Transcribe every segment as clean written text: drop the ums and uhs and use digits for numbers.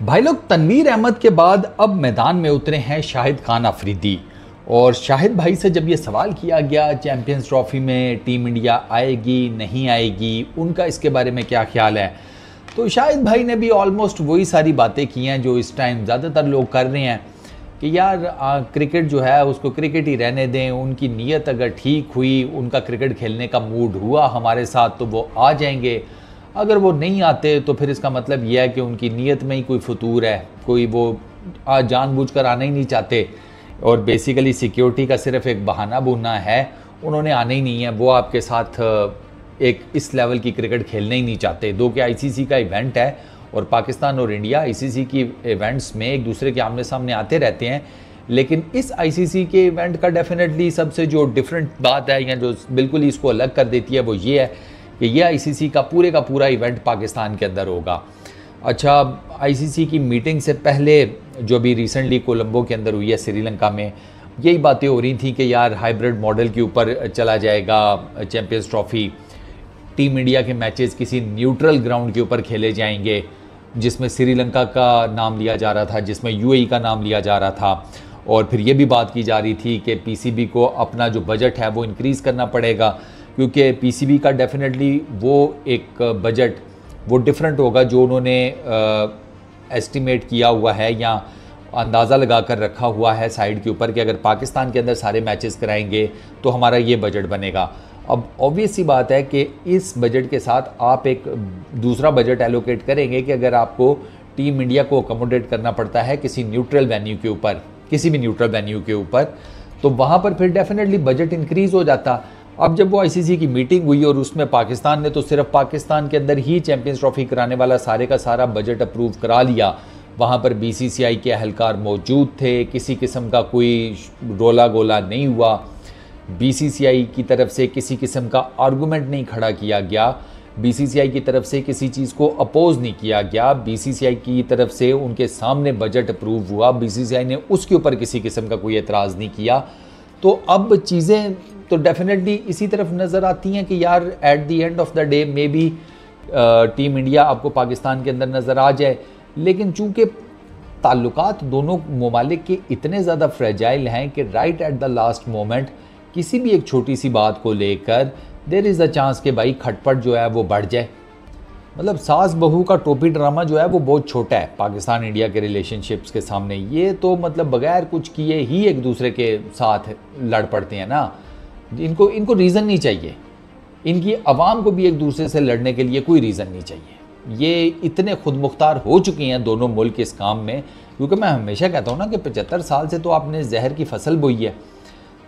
भाई लोग, तनवीर अहमद के बाद अब मैदान में उतरे हैं शाहिद खान अफरीदी। और शाहिद भाई से जब ये सवाल किया गया चैंपियंस ट्रॉफी में टीम इंडिया आएगी नहीं आएगी, उनका इसके बारे में क्या ख्याल है, तो शाहिद भाई ने भी ऑलमोस्ट वही सारी बातें की हैं जो इस टाइम ज़्यादातर लोग कर रहे हैं कि यार क्रिकेट जो है उसको क्रिकेट ही रहने दें। उनकी नीयत अगर ठीक हुई, उनका क्रिकेट खेलने का मूड हुआ हमारे साथ, तो वो आ जाएंगे। अगर वो नहीं आते तो फिर इसका मतलब यह है कि उनकी नीयत में ही कोई फतूर है, कोई वो जानबूझकर आना ही नहीं चाहते और बेसिकली सिक्योरिटी का सिर्फ एक बहाना बुनना है। उन्होंने आना ही नहीं है, वो आपके साथ एक इस लेवल की क्रिकेट खेलने ही नहीं चाहते। दो कि आईसीसी का इवेंट है और पाकिस्तान और इंडिया आईसीसी की इवेंट्स में एक दूसरे के आमने सामने आते रहते हैं, लेकिन इस आईसीसी के इवेंट का डेफिनेटली सबसे जो डिफरेंट बात है या जो बिल्कुल ही इसको अलग कर देती है वो ये है कि ये आईसीसी का पूरा इवेंट पाकिस्तान के अंदर होगा। अच्छा, आईसीसी की मीटिंग से पहले जो भी रिसेंटली कोलंबो के अंदर हुई है श्रीलंका में, यही बातें हो रही थी कि यार हाइब्रिड मॉडल के ऊपर चला जाएगा चैंपियंस ट्रॉफी। टीम इंडिया के मैचेस किसी न्यूट्रल ग्राउंड के ऊपर खेले जाएंगे, जिसमें श्रीलंका का नाम लिया जा रहा था, जिसमें यूएई का नाम लिया जा रहा था। और फिर ये भी बात की जा रही थी कि पीसीबी को अपना जो बजट है वो इंक्रीज़ करना पड़ेगा, क्योंकि पीसीबी का डेफिनेटली वो एक बजट वो डिफरेंट होगा जो उन्होंने एस्टिमेट किया हुआ है या अंदाज़ा लगा कर रखा हुआ है साइड के ऊपर कि अगर पाकिस्तान के अंदर सारे मैचेस कराएंगे तो हमारा ये बजट बनेगा। अब ऑब्वियस सी बात है कि इस बजट के साथ आप एक दूसरा बजट एलोकेट करेंगे कि अगर आपको टीम इंडिया को अकोमोडेट करना पड़ता है किसी न्यूट्रल वेन्यू के ऊपर, किसी भी न्यूट्रल वेन्यू के ऊपर, तो वहाँ पर फिर डेफिनेटली बजट इंक्रीज़ हो जाता। अब जब वो आईसीसी की मीटिंग हुई और उसमें पाकिस्तान ने तो सिर्फ पाकिस्तान के अंदर ही चैंपियंस ट्रॉफी कराने वाला सारे का सारा बजट अप्रूव करा लिया। वहाँ पर बीसीसीआई के अहलकार मौजूद थे, किसी किस्म का कोई रोला गोला नहीं हुआ, बीसीसीआई की तरफ से किसी किस्म का आर्गूमेंट नहीं खड़ा किया गया, बीसीसीआई की तरफ से किसी चीज़ को अपोज नहीं किया गया, बीसीसीआई की तरफ से उनके सामने बजट अप्रूव हुआ, बीसीसीआई ने उसके ऊपर किसी किस्म का कोई एतराज़ नहीं किया। तो अब चीज़ें तो डेफिनेटली इसी तरफ नज़र आती हैं कि यार at the end of the day may be team India आपको पाकिस्तान के अंदर नज़र आ जाए। लेकिन चूँकि ताल्लुकात दोनों ममालिक के इतने ज़्यादा फ्रेजाइल हैं कि right at the last moment किसी भी एक छोटी सी बात को लेकर देयर इज़ अ चांस कि भाई खटपट जो है वो बढ़ जाए। मतलब सास बहू का टोपी ड्रामा जो है वो बहुत छोटा है पाकिस्तान इंडिया के रिलेशनशिप्स के सामने। ये तो मतलब बगैर कुछ किए ही एक दूसरे के साथ लड़ पड़ते हैं ना। इनको रीज़न नहीं चाहिए, इनकी आवाम को भी एक दूसरे से लड़ने के लिए कोई रीज़न नहीं चाहिए। ये इतने खुद मुख्तार हो चुके हैं दोनों मुल्क इस काम में, क्योंकि मैं हमेशा कहता हूँ ना कि 75 साल से तो आपने जहर की फसल बोई है,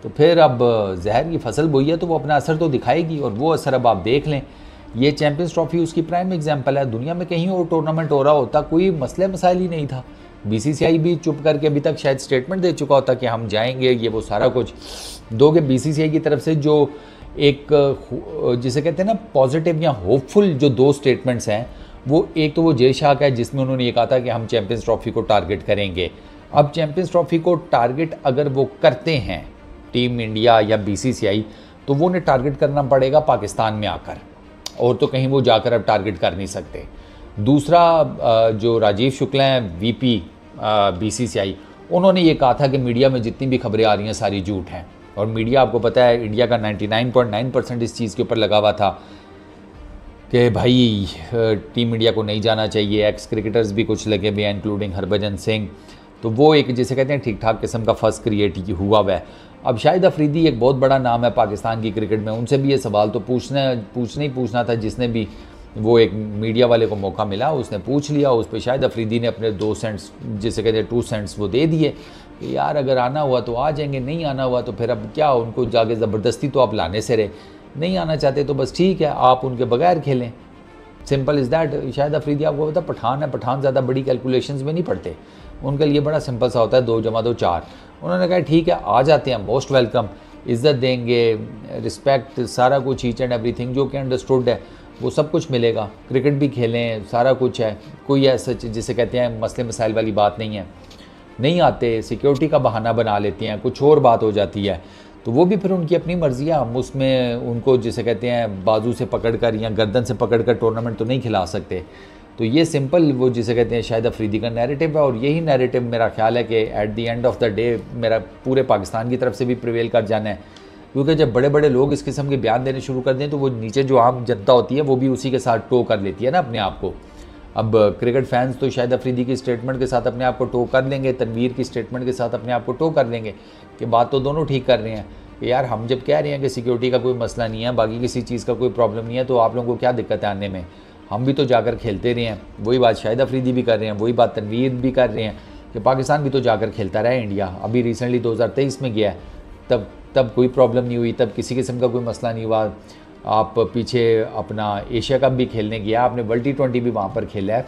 तो फिर अब जहर की फसल बोई है तो वो अपना असर तो दिखाएगी, और वो असर अब आप देख लें। ये चैंपियंस ट्रॉफी उसकी प्राइम एग्जांपल है। दुनिया में कहीं और टूर्नामेंट हो रहा होता कोई मसले मसाइल ही नहीं था, बीसीसीआई भी चुप करके अभी तक शायद स्टेटमेंट दे चुका होता कि हम जाएंगे, ये वो सारा कुछ। दो के बीसीसीआई की तरफ से जो एक जिसे कहते हैं ना पॉजिटिव या होपफुल जो दो स्टेटमेंट्स हैं, वो एक तो वो जय शाह का है जिसमें उन्होंने ये कहा था कि हम चैंपियंस ट्रॉफी को टारगेट करेंगे। अब चैंपियंस ट्रॉफी को टारगेट अगर वो करते हैं टीम इंडिया या बीसीसीआई, तो वो उन्हें टारगेट करना पड़ेगा पाकिस्तान में आकर, और तो कहीं वो जाकर अब टारगेट कर नहीं सकते। दूसरा, जो राजीव शुक्ला हैं वीपी बीसीसीआई, उन्होंने ये कहा था कि मीडिया में जितनी भी खबरें आ रही हैं सारी झूठ हैं, और मीडिया आपको पता है इंडिया का 99.9% इस चीज़ के ऊपर लगा हुआ था कि भाई टीम इंडिया को नहीं जाना चाहिए। एक्स क्रिकेटर्स भी कुछ लगे हुए हैं इंक्लूडिंग हरभजन सिंह, तो वो एक जिसे कहते हैं ठीक ठाक किस्म का फर्स्ट क्रिएट हुआ हुआ है। अब शाहिद अफरीदी एक बहुत बड़ा नाम है पाकिस्तान की क्रिकेट में, उनसे भी ये सवाल तो पूछना था। जिसने भी वो एक मीडिया वाले को मौका मिला उसने पूछ लिया, उस पर शाहिद अफरीदी ने अपने 2 सेंट्स जिसे कहते हैं 2 सेंट्स वो दे दिए कि यार अगर आना हुआ तो आ जाएंगे, नहीं आना हुआ तो फिर अब क्या, उनको जाके ज़बरदस्ती तो आप लाने से रहे, नहीं आना चाहते तो बस ठीक है आप उनके बगैर खेलें, simple is that. Shahid Afridi आपको पता पठान है, पठान ज़्यादा बड़ी कैलकुलेशंस में नहीं पढ़ते, उनके लिए बड़ा सिंपल सा होता है 2 + 2 4। उन्होंने कहा ठीक है आ जाते हैं, मोस्ट वेलकम, इज़्ज़त देंगे, रिस्पेक्ट, सारा कुछ ईच एंड एवरीथिंग जो कि अंडरस्टूड है वो सब कुछ मिलेगा, क्रिकेट भी खेलें, सारा कुछ है, कोई ऐसा जिसे कहते हैं मसले मसाइल वाली बात नहीं है। नहीं आते, सिक्योरिटी का बहाना बना लेते हैं, कुछ और बात हो जाती है, तो वो भी फिर उनकी अपनी मर्ज़ी है। हम उसमें उनको जिसे कहते हैं बाजू से पकड़ कर या गर्दन से पकड़ कर टूर्नामेंट तो नहीं खिला सकते। तो ये सिंपल वो जिसे कहते हैं शाहिद अफरीदी का नैरेटिव है, और यही नैरेटिव मेरा ख्याल है कि at the end of the day मेरा पूरे पाकिस्तान की तरफ से भी प्रिवेल कर जाना है, क्योंकि जब बड़े बड़े लोग इस किस्म के बयान देने शुरू कर दें तो वो नीचे जो आम जनता होती है वो भी उसी के साथ टो कर लेती है ना अपने आप को। अब क्रिकेट फैंस तो शाहिद अफरीदी की स्टेटमेंट के साथ अपने आप को टो कर लेंगे, तनवीर की स्टेटमेंट के साथ अपने आप को टो कर लेंगे कि बात तो दोनों ठीक कर रहे हैं कि यार हम जब कह रहे हैं कि सिक्योरिटी का कोई मसला नहीं है, बाकी किसी चीज़ का कोई प्रॉब्लम नहीं है, तो आप लोगों को क्या दिक्कत है आने में, हम भी तो जाकर खेलते रहे हैं। वही बात शाहिद अफरीदी भी कर रहे हैं, वही बात तनवीर भी कर रहे हैं कि पाकिस्तान भी तो जाकर खेलता रहा है इंडिया। अभी रिसेंटली 2023 में गया है, तब कोई प्रॉब्लम नहीं हुई, तब किसी किस्म का कोई मसला नहीं हुआ। आप पीछे अपना एशिया कप भी खेलने गया, आपने वर्ल्ड T20 भी वहाँ पर खेला है।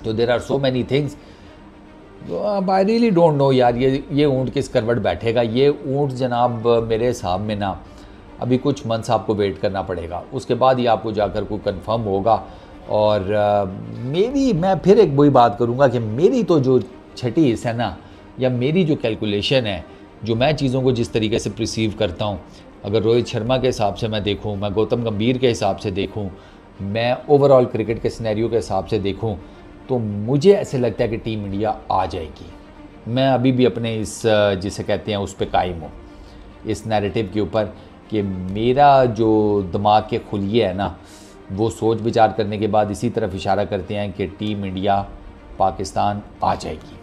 तो there are so many things. अब आई रियली डोंट नो यार, ये ऊँट किस करवट बैठेगा। ये ऊँट जनाब मेरे हिसाब में ना अभी कुछ मंथ्स आपको वेट करना पड़ेगा, उसके बाद ही आपको जाकर कोई कंफर्म होगा। और मैं फिर एक वही बात करूँगा कि मेरी तो जो छठी हिस्सा है ना, या मेरी जो कैलकुलेशन है, जो मैं चीज़ों को जिस तरीके से रिसीव करता हूँ, अगर रोहित शर्मा के हिसाब से मैं देखूँ, मैं गौतम गंभीर के हिसाब से देखूँ, मैं ओवरऑल क्रिकेट के सिनेरियो के हिसाब से देखूँ, तो मुझे ऐसे लगता है कि टीम इंडिया आ जाएगी। मैं अभी भी अपने इस जिसे कहते हैं उस पर कायम हूँ, इस नैरेटिव के ऊपर, कि मेरा जो दिमाग के खुलिए है ना, वो सोच विचार करने के बाद इसी तरफ इशारा करते हैं कि टीम इंडिया पाकिस्तान आ जाएगी।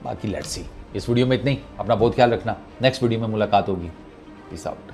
बाकी लेट्स सी। इस वीडियो में इतना ही। अपना बहुत ख्याल रखना, नेक्स्ट वीडियो में मुलाकात होगी। Peace out.